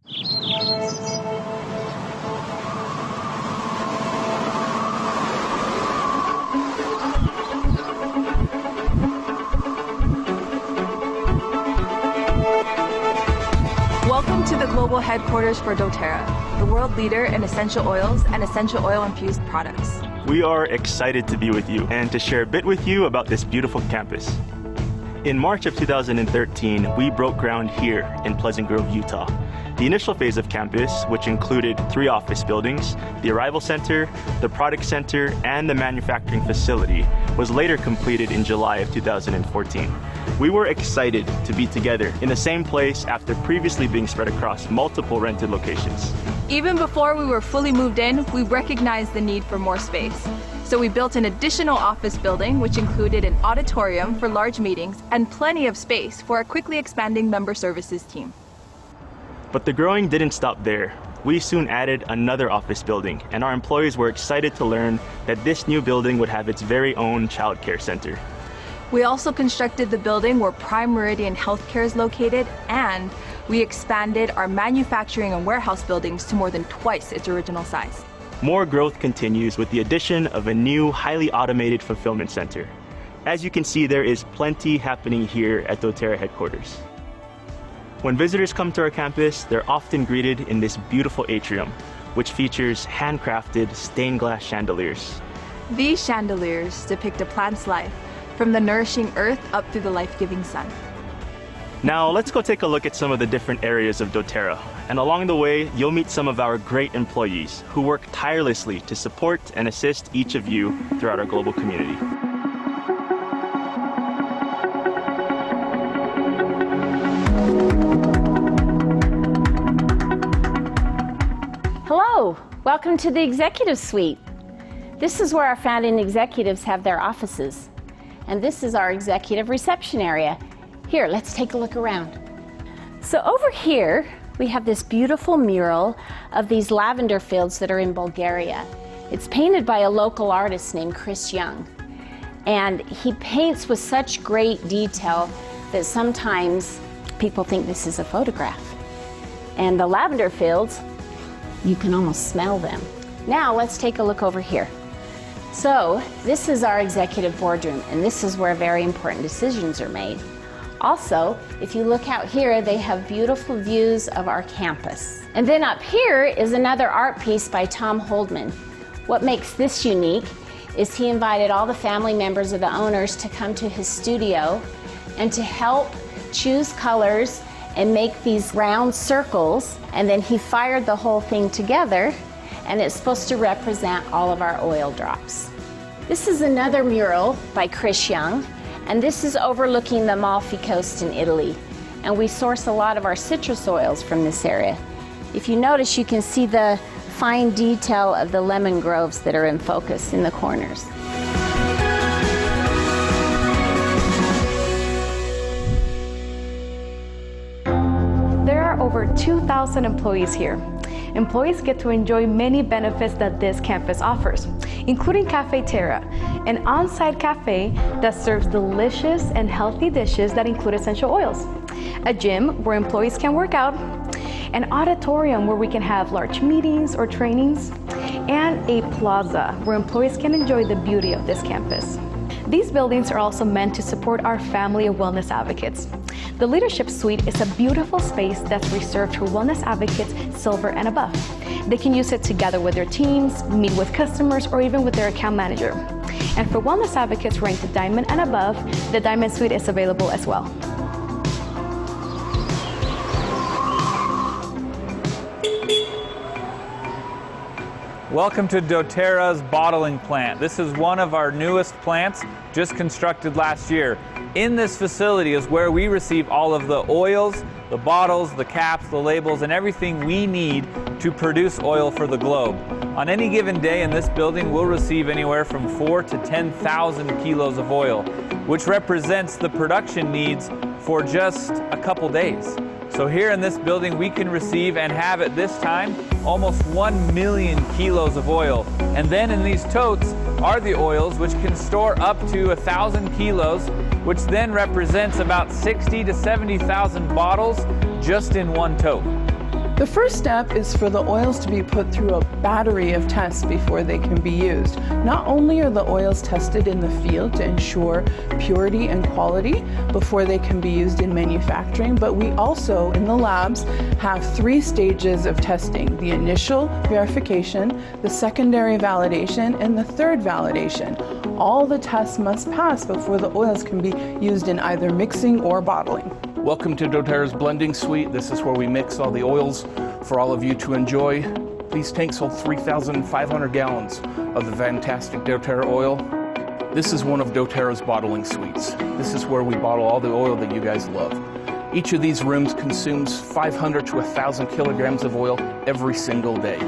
Welcome to the global headquarters for doTERRA, the world leader in essential oils and essential oil-infused products. We are excited to be with you and to share a bit with you about this beautiful campus. In March of 2013, we broke ground here in Pleasant Grove, Utah. The initial phase of campus, which included 3 office buildings, the Arrival Center, the Product Center, and the manufacturing facility, was later completed in July of 2014. We were excited to be together in the same place after previously being spread across multiple rented locations. Even before we were fully moved in, we recognized the need for more space. So we built an additional office building, which included an auditorium for large meetings and plenty of space for our quickly expanding member services team. But the growing didn't stop there. We soon added another office building, and our employees were excited to learn that this new building would have its very own child care center. We also constructed the building where Prime Meridian Healthcare is located, and we expanded our manufacturing and warehouse buildings to more than twice its original size. More growth continues with the addition of a new, highly automated fulfillment center. As you can see, there is plenty happening here at doTERRA headquarters. When visitors come to our campus, they're often greeted in this beautiful atrium, which features handcrafted stained glass chandeliers. These chandeliers depict a plant's life, from the nourishing earth up through the life-giving sun. Now let's go take a look at some of the different areas of doTERRA. And along the way, you'll meet some of our great employees who work tirelessly to support and assist each of you throughout our global community. Hello, welcome to the Executive Suite. This is where our founding executives have their offices. And this is our executive reception area. Here, let's take a look around. So over here, we have this beautiful mural of these lavender fields that are in Bulgaria. It's painted by a local artist named Chris Young. And he paints with such great detail that sometimes people think this is a photograph. And the lavender fields, you can almost smell them. Now let's take a look over here. So this is our executive boardroom, and this is where very important decisions are made. Also, if you look out here, they have beautiful views of our campus. And then up here is another art piece by Tom Holdman. What makes this unique is he invited all the family members of the owners to come to his studio and to help choose colors and make these round circles, and then he fired the whole thing together, and it's supposed to represent all of our oil drops. This is another mural by Chris Young, and this is overlooking the Amalfi Coast in Italy. And we source a lot of our citrus oils from this area. If you notice, you can see the fine detail of the lemon groves that are in focus in the corners. There are over 2,000 employees here. Employees get to enjoy many benefits that this campus offers, including Cafe Terra, an on-site cafe that serves delicious and healthy dishes that include essential oils, a gym where employees can work out, an auditorium where we can have large meetings or trainings, and a plaza where employees can enjoy the beauty of this campus. These buildings are also meant to support our family of wellness advocates. The Leadership Suite is a beautiful space that's reserved for wellness advocates Silver and above. They can use it together with their teams, meet with customers, or even with their account manager. And for wellness advocates ranked Diamond and above, the Diamond Suite is available as well. Welcome to doTERRA's bottling plant. This is one of our newest plants, just constructed last year. In this facility is where we receive all of the oils, the bottles, the caps, the labels, and everything we need to produce oil for the globe. On any given day in this building, we'll receive anywhere from 4,000 to 10,000 kilos of oil, which represents the production needs for just a couple days. So here in this building, we can receive and have at this time almost 1 million kilos of oil. And then in these totes are the oils, which can store up to 1,000 kilos, which then represents about 60 to 70,000 bottles just in one tote. The first step is for the oils to be put through a battery of tests before they can be used. Not only are the oils tested in the field to ensure purity and quality before they can be used in manufacturing, but we also, in the labs, have 3 stages of testing: the initial verification, the secondary validation, and the third validation. All the tests must pass before the oils can be used in either mixing or bottling. Welcome to doTERRA's blending suite. This is where we mix all the oils for all of you to enjoy. These tanks hold 3,500 gallons of the fantastic doTERRA oil. This is one of doTERRA's bottling suites. This is where we bottle all the oil that you guys love. Each of these rooms consumes 500 to 1,000 kilograms of oil every single day.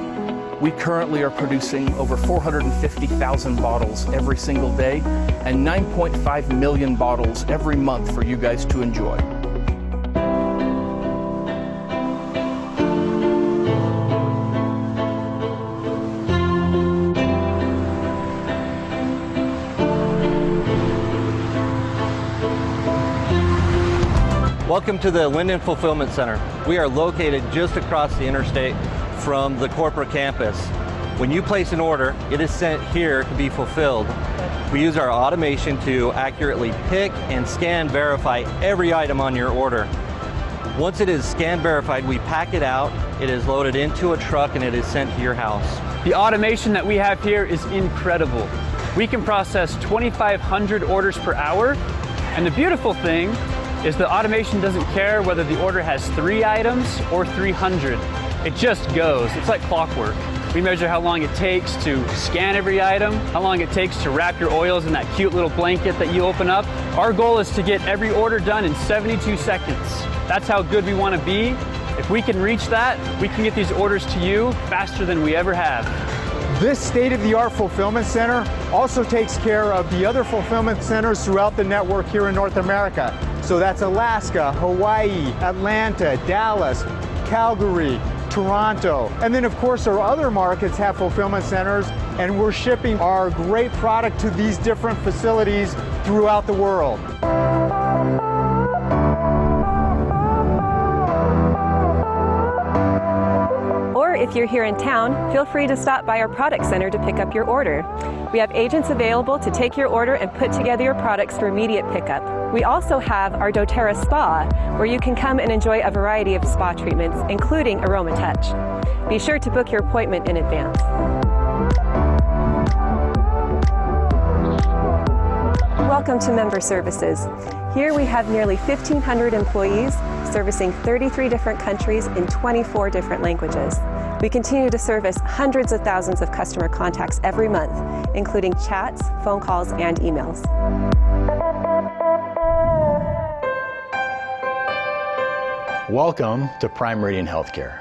We currently are producing over 450,000 bottles every single day and 9.5 million bottles every month for you guys to enjoy. Welcome to the Linden Fulfillment Center. We are located just across the interstate from the corporate campus. When you place an order, it is sent here to be fulfilled. We use our automation to accurately pick and scan verify every item on your order. Once it is scanned verified, we pack it out, it is loaded into a truck, and it is sent to your house. The automation that we have here is incredible. We can process 2,500 orders per hour, and the beautiful thing is the automation doesn't care whether the order has 3 items or 300. It just goes. It's like clockwork. We measure how long it takes to scan every item, how long it takes to wrap your oils in that cute little blanket that you open up. Our goal is to get every order done in 72 seconds. That's how good we want to be. If we can reach that, we can get these orders to you faster than we ever have. This state-of-the-art fulfillment center also takes care of the other fulfillment centers throughout the network here in North America. So that's Alaska, Hawaii, Atlanta, Dallas, Calgary, Toronto. And then of course our other markets have fulfillment centers, and we're shipping our great product to these different facilities throughout the world. If you're here in town, feel free to stop by our product center to pick up your order. We have agents available to take your order and put together your products for immediate pickup. We also have our doTERRA Spa, where you can come and enjoy a variety of spa treatments, including Aroma Touch. Be sure to book your appointment in advance. Welcome to Member Services. Here we have nearly 1,500 employees servicing 33 different countries in 24 different languages. We continue to service hundreds of thousands of customer contacts every month, including chats, phone calls, and emails. Welcome to Prime Meridian Healthcare.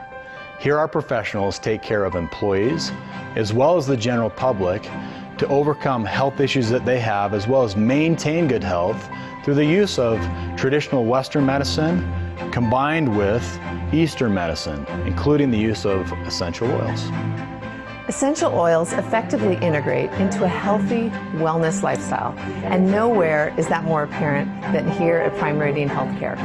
Here our professionals take care of employees as well as the general public to overcome health issues that they have, as well as maintain good health through the use of traditional Western medicine combined with Eastern medicine, including the use of essential oils. Essential oils effectively integrate into a healthy wellness lifestyle, and nowhere is that more apparent than here at Prime Meridian Healthcare.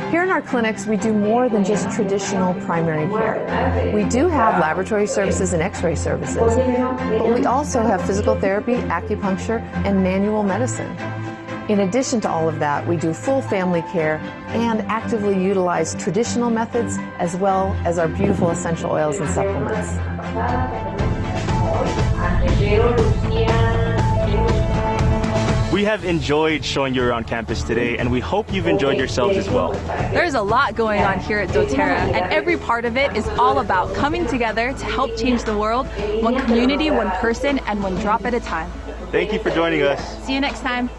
Here in our clinics, we do more than just traditional primary care. We do have laboratory services and x-ray services, but we also have physical therapy, acupuncture, and manual medicine. In addition to all of that, we do full family care and actively utilize traditional methods as well as our beautiful essential oils and supplements. We have enjoyed showing you around campus today, and we hope you've enjoyed yourselves as well. There's a lot going on here at doTERRA, and every part of it is all about coming together to help change the world, one community, one person, and one drop at a time. Thank you for joining us. See you next time.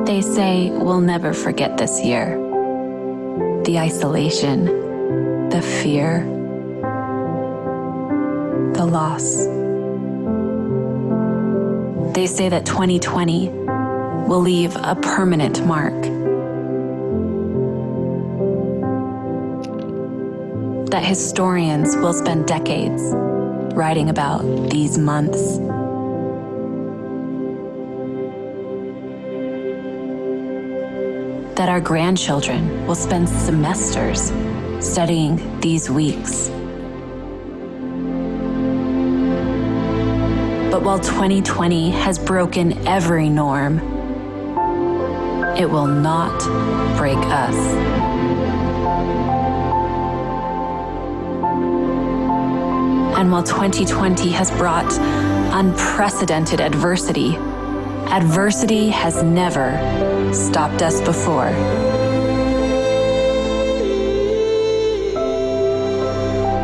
They say we'll never forget this year. The isolation, the fear, the loss. They say that 2020 will leave a permanent mark. That historians will spend decades writing about these months. that our grandchildren will spend semesters studying these weeks. But while 2020 has broken every norm, it will not break us. And while 2020 has brought unprecedented adversity, adversity has never stopped us before.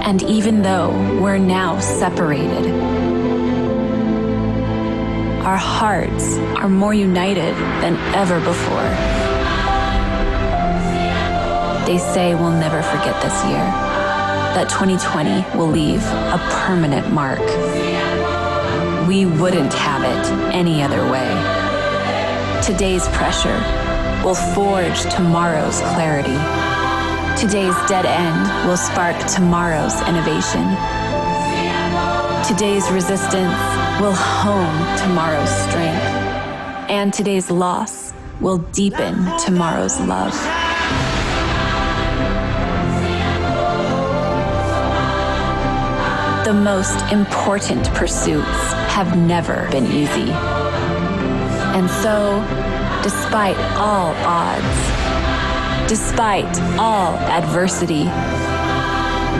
And even though we're now separated, our hearts are more united than ever before. They say we'll never forget this year, that 2020 will leave a permanent mark. We wouldn't have it any other way. Today's pressure will forge tomorrow's clarity. Today's dead end will spark tomorrow's innovation. Today's resistance will hone tomorrow's strength. And today's loss will deepen tomorrow's love. The most important pursuits have never been easy. And so, despite all odds, despite all adversity,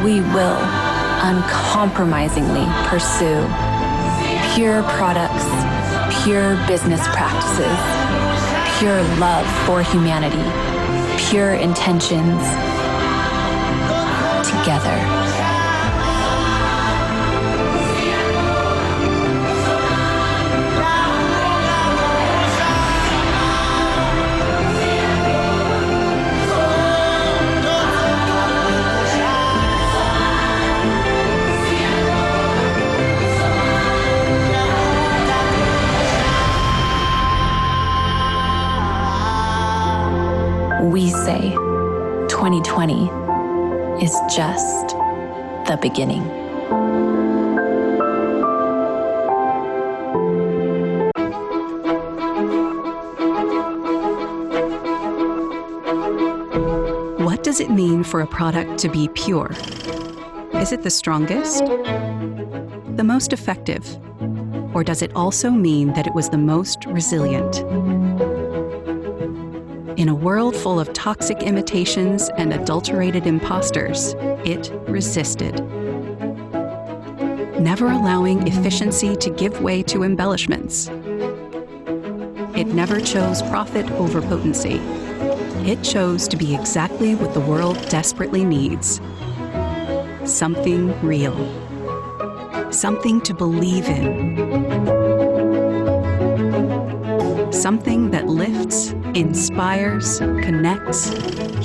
we will uncompromisingly pursue pure products, pure business practices, pure love for humanity, pure intentions, together. We say 2020 is just the beginning. What does it mean for a product to be pure? Is it the strongest? The most effective? Or does it also mean that it was the most resilient? In a world full of toxic imitations and adulterated imposters, it resisted. Never allowing efficiency to give way to embellishments. It never chose profit over potency. It chose to be exactly what the world desperately needs. Something real. Something to believe in. Something that lifts, inspires, connects,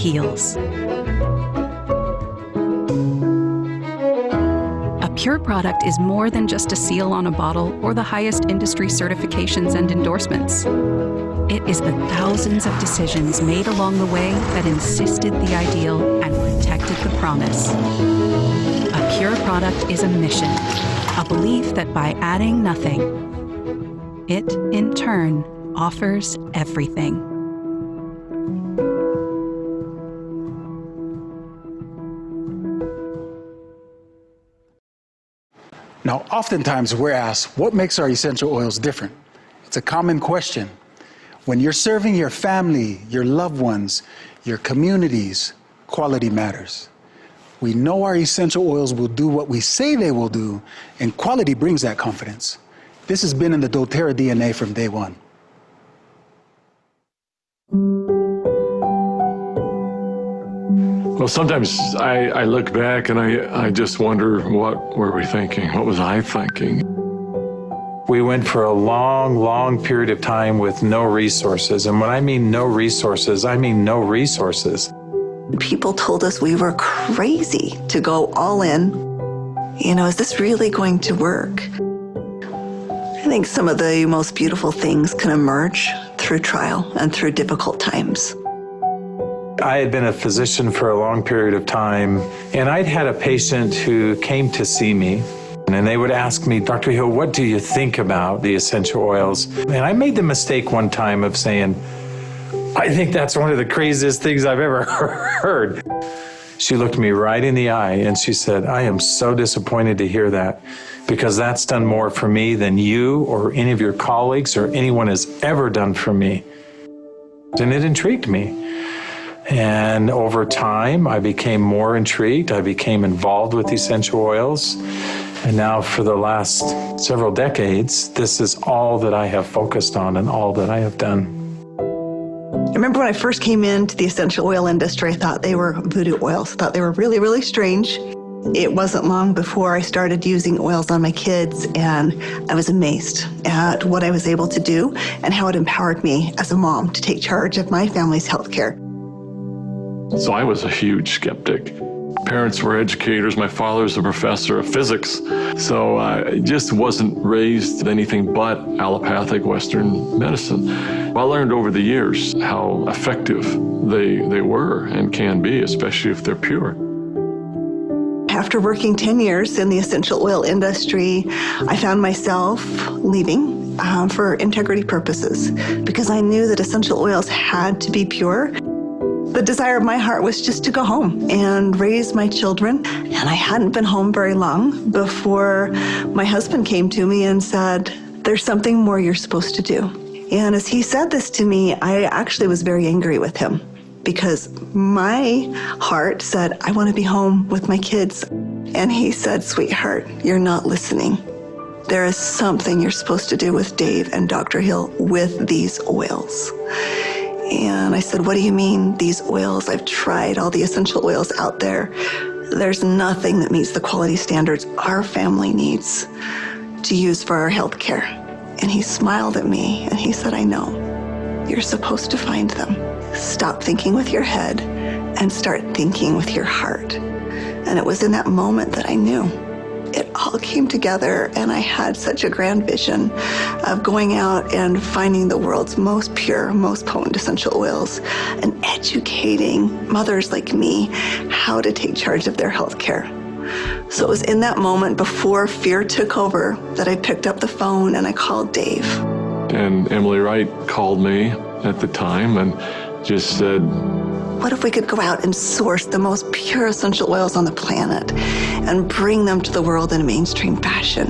heals. A pure product is more than just a seal on a bottle or the highest industry certifications and endorsements. It is the thousands of decisions made along the way that insisted the ideal and protected the promise. A pure product is a mission, a belief that by adding nothing, it, in turn, offers everything. Now, oftentimes we're asked, what makes our essential oils different? It's a common question. When you're serving your family, your loved ones, your communities, quality matters. We know our essential oils will do what we say they will do, and quality brings that confidence. This has been in the doTERRA DNA from day one. Well, sometimes I look back and I just wonder, what were we thinking? What was I thinking? We went for a long, long period of time with no resources. And when I mean no resources, I mean no resources. People told us we were crazy to go all in. You know, is this really going to work? I think some of the most beautiful things can emerge through trial and through difficult times. I had been a physician for a long period of time, and I'd had a patient who came to see me, and they would ask me, Dr. Hill, what do you think about the essential oils? And I made the mistake one time of saying, I think that's one of the craziest things I've ever heard. She looked me right in the eye and she said, I am so disappointed to hear that, because that's done more for me than you or any of your colleagues or anyone has ever done for me. And it intrigued me. And over time, I became more intrigued. I became involved with essential oils. And now for the last several decades, this is all that I have focused on and all that I have done. I remember when I first came into the essential oil industry, I thought they were voodoo oils. I thought they were really, really strange. It wasn't long before I started using oils on my kids, and I was amazed at what I was able to do and how it empowered me as a mom to take charge of my family's health care. So I was a huge skeptic. Parents were educators. My father was a professor of physics. So I just wasn't raised anything but allopathic Western medicine. I learned over the years how effective they were and can be, especially if they're pure. After working 10 years in the essential oil industry, I found myself leaving for integrity purposes because I knew that essential oils had to be pure. The desire of my heart was just to go home and raise my children. And I hadn't been home very long before my husband came to me and said, there's something more you're supposed to do. And as he said this to me, I actually was very angry with him because my heart said, I want to be home with my kids. And he said, sweetheart, you're not listening. There is something you're supposed to do with Dave and Dr. Hill with these oils. And I said, what do you mean, these oils? I've tried all the essential oils out there. There's nothing that meets the quality standards our family needs to use for our health care. And he smiled at me and he said, I know. You're supposed to find them. Stop thinking with your head and start thinking with your heart. And it was in that moment that I knew. It all came together, and I had such a grand vision of going out and finding the world's most pure, most potent essential oils and educating mothers like me how to take charge of their health care. So it was in that moment before fear took over that I picked up the phone and I called Dave. And Emily Wright called me at the time and just said, what if we could go out and source the most pure essential oils on the planet and bring them to the world in a mainstream fashion?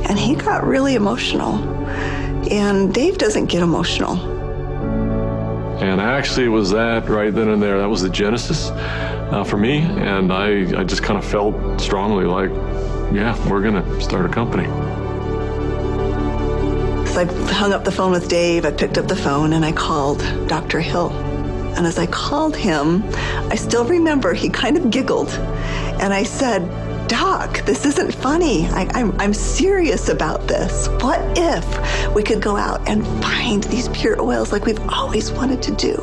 And he got really emotional. And Dave doesn't get emotional. And actually it was that right then and there. That was the genesis for me. And I just kind of felt strongly like, yeah, we're going to start a company. So I hung up the phone with Dave. I picked up the phone and I called Dr. Hill. And as I called him, I still remember he kind of giggled. And I said, Doc, this isn't funny. I'm serious about this. What if we could go out and find these pure oils like we've always wanted to do?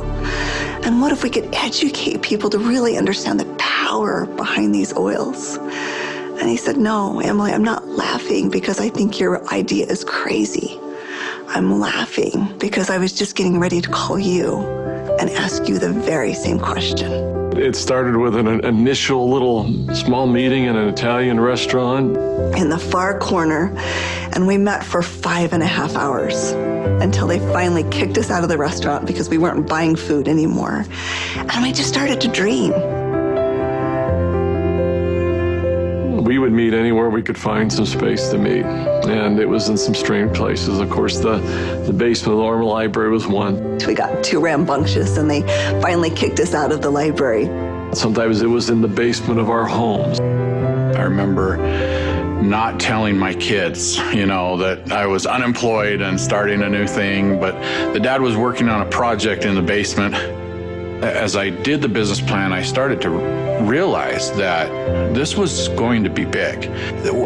And what if we could educate people to really understand the power behind these oils? And he said, no, Emily, I'm not laughing because I think your idea is crazy. I'm laughing because I was just getting ready to call you and ask you the very same question. It started with an initial little small meeting in an Italian restaurant in the far corner, and we met for 5.5 hours until they finally kicked us out of the restaurant because we weren't buying food anymore. And we just started to dream. We would meet anywhere we could find some space to meet. And it was in some strange places. Of course, the basement of the Normal Library was one. We got too rambunctious and they finally kicked us out of the library. Sometimes it was in the basement of our homes. I remember not telling my kids, that I was unemployed and starting a new thing, but the dad was working on a project in the basement. As I did the business plan, I started to realize that this was going to be big.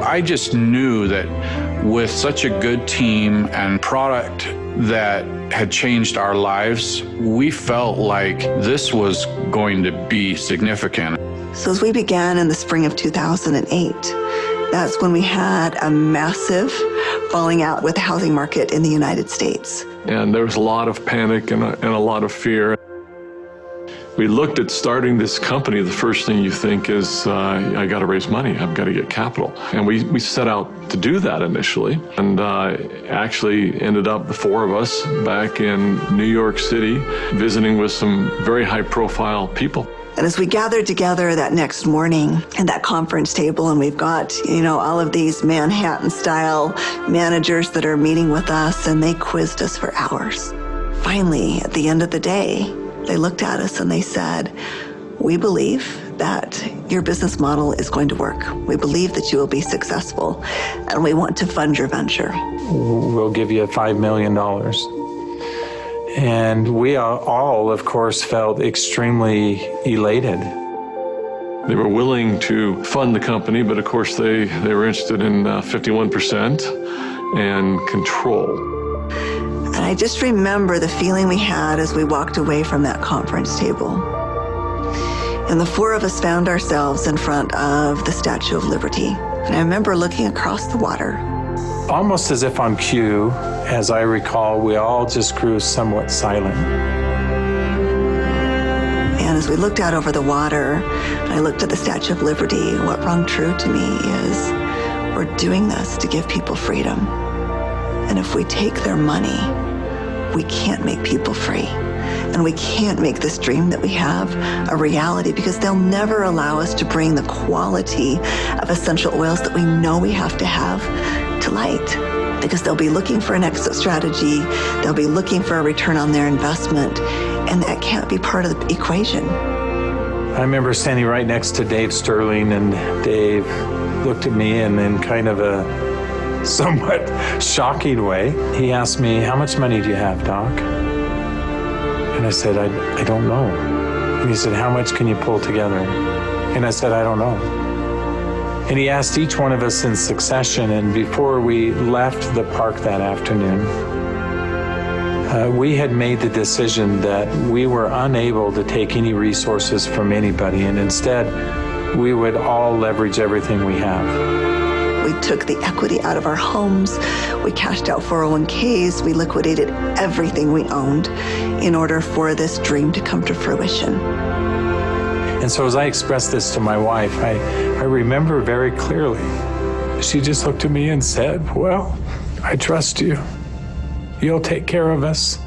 I just knew that with such a good team and product that had changed our lives, we felt like this was going to be significant. So as we began in the spring of 2008, that's when we had a massive falling out with the housing market in the United States. And there was a lot of panic and a lot of fear. we looked at starting this company, the first thing you think is, I got to raise money. I've got to get capital. And we set out to do that initially, and actually ended up, the four of us, back in New York City, visiting with some very high-profile people. And as we gathered together that next morning at that conference table, and we've got, all of these Manhattan-style managers that are meeting with us, and they quizzed us for hours. Finally, at the end of the day, they looked at us and they said, we believe that your business model is going to work. We believe that you will be successful, and we want to fund your venture. We'll give you $5 million. And we all, of course, felt extremely elated. They were willing to fund the company, but of course they were interested in 51% and control. And I just remember the feeling we had as we walked away from that conference table. And the four of us found ourselves in front of the Statue of Liberty. And I remember looking across the water. Almost as if on cue, as I recall, we all just grew somewhat silent. And as we looked out over the water, and I looked at the Statue of Liberty, what rung true to me is we're doing this to give people freedom. And if we take their money, we can't make people free. And we can't make this dream that we have a reality, because they'll never allow us to bring the quality of essential oils that we know we have to light. Because they'll be looking for an exit strategy, they'll be looking for a return on their investment, and that can't be part of the equation. I remember standing right next to Dave Sterling, and Dave looked at me and in kind of a somewhat shocking way, he asked me, how much money do you have, Doc? And I said, I don't know. And he said, how much can you pull together? And I said, I don't know. And he asked each one of us in succession, and before we left the park that afternoon, we had made the decision that we were unable to take any resources from anybody, and instead, we would all leverage everything we have. We took the equity out of our homes, we cashed out 401ks, we liquidated everything we owned in order for this dream to come to fruition. And so as I expressed this to my wife, I remember very clearly, she just looked at me and said, well, I trust you. You'll take care of us,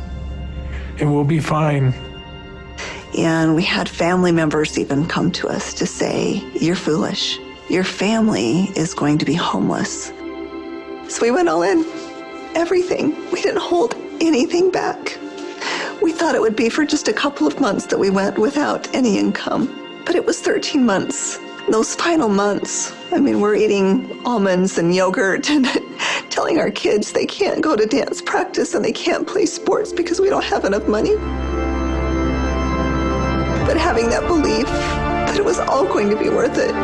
and we'll be fine. And we had family members even come to us to say, you're foolish. Your family is going to be homeless. So we went all in, everything. We didn't hold anything back. We thought it would be for just a couple of months that we went without any income, but it was 13 months. Those final months, we're eating almonds and yogurt and telling our kids they can't go to dance practice and they can't play sports because we don't have enough money. But having that belief that it was all going to be worth it.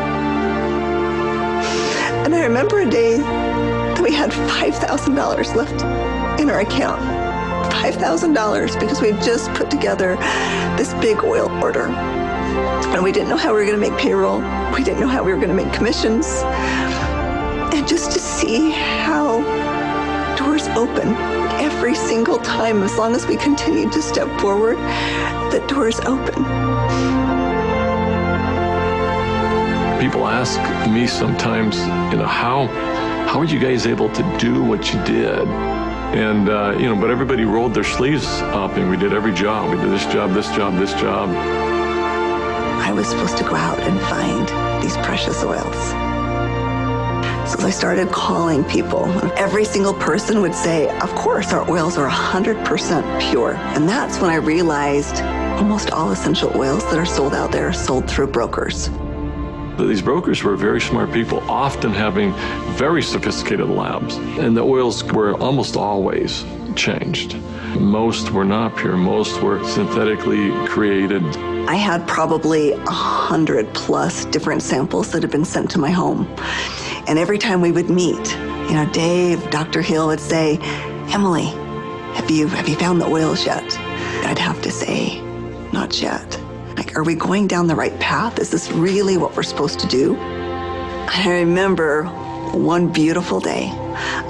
And I remember a day that we had $5,000 left in our account. $5,000 because we had just put together this big oil order. And we didn't know how we were going to make payroll. We didn't know how we were going to make commissions. And just to see how doors open every single time, as long as we continued to step forward, the doors open. People ask me sometimes, how are you guys able to do what you did? And, but everybody rolled their sleeves up and we did every job. We did this job, this job, this job. I was supposed to go out and find these precious oils. So I started calling people. Every single person would say, of course, our oils are 100% pure. And that's when I realized almost all essential oils that are sold out there are sold through brokers. These brokers were very smart people, often having very sophisticated labs. And the oils were almost always changed. Most were not pure, most were synthetically created. I had probably 100+ different samples that had been sent to my home. And every time we would meet, Dave, Dr. Hill would say, Emily, have you found the oils yet? I'd have to say, not yet. Are we going down the right path? Is this really what we're supposed to do? And I remember one beautiful day,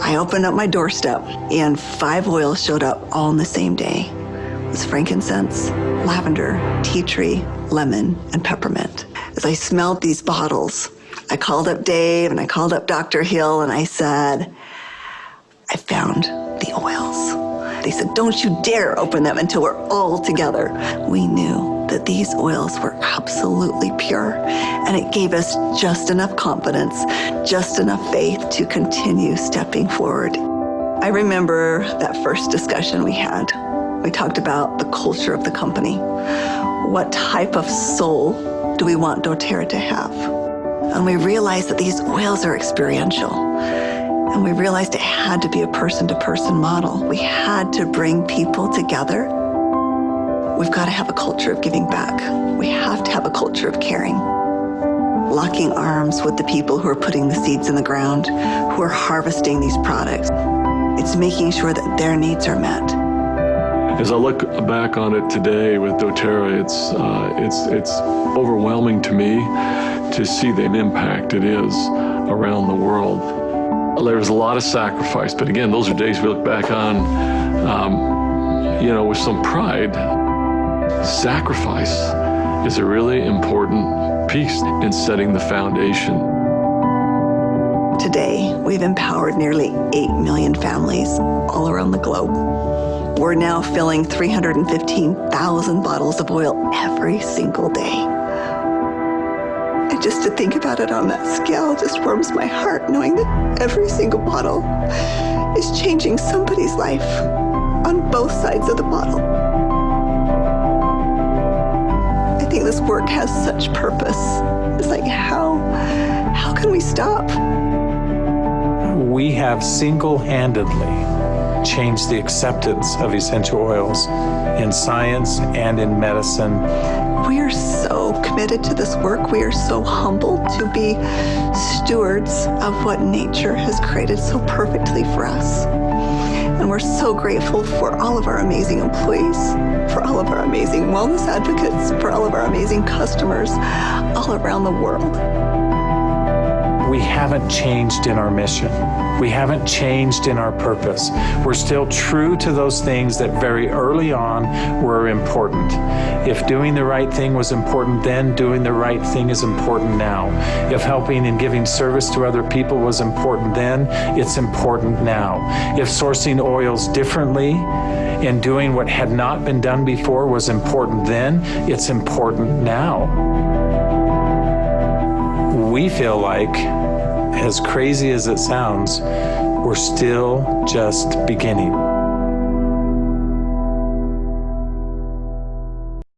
I opened up my doorstep and 5 oils showed up all on the same day. was frankincense, lavender, tea tree, lemon, and peppermint. As I smelled these bottles, I called up Dave and I called up Dr. Hill and I said, I found the oils. They said, don't you dare open them until we're all together. We knew that these oils were absolutely pure, and it gave us just enough confidence, just enough faith to continue stepping forward. I remember that first discussion we had. We talked about the culture of the company. What type of soul do we want doTERRA to have? And we realized that these oils are experiential. And we realized it had to be a person-to-person model. We had to bring people together. We've got to have a culture of giving back. We have to have a culture of caring. Locking arms with the people who are putting the seeds in the ground, who are harvesting these products. It's making sure that their needs are met. As I look back on it today with doTERRA, it's overwhelming to me to see the impact it is around the world. There was a lot of sacrifice, but again, those are days we look back on, with some pride. Sacrifice is a really important piece in setting the foundation. Today, we've empowered nearly 8 million families all around the globe. We're now filling 315,000 bottles of oil every single day. And just to think about it on that scale just warms my heart, knowing that every single bottle is changing somebody's life on both sides of the bottle. I think this work has such purpose. It's like, how can we stop? We have single-handedly changed the acceptance of essential oils in science and in medicine. We are so committed to this work. We are so humbled to be stewards of what nature has created so perfectly for us. And we're so grateful for all of our amazing employees, for all of our amazing wellness advocates, for all of our amazing customers all around the world. We haven't changed in our mission. We haven't changed in our purpose. We're still true to those things that very early on were important. If doing the right thing was important then, doing the right thing is important now. If helping and giving service to other people was important then, it's important now. If sourcing oils differently and doing what had not been done before was important then, it's important now. We feel like, as crazy as it sounds, we're still just beginning.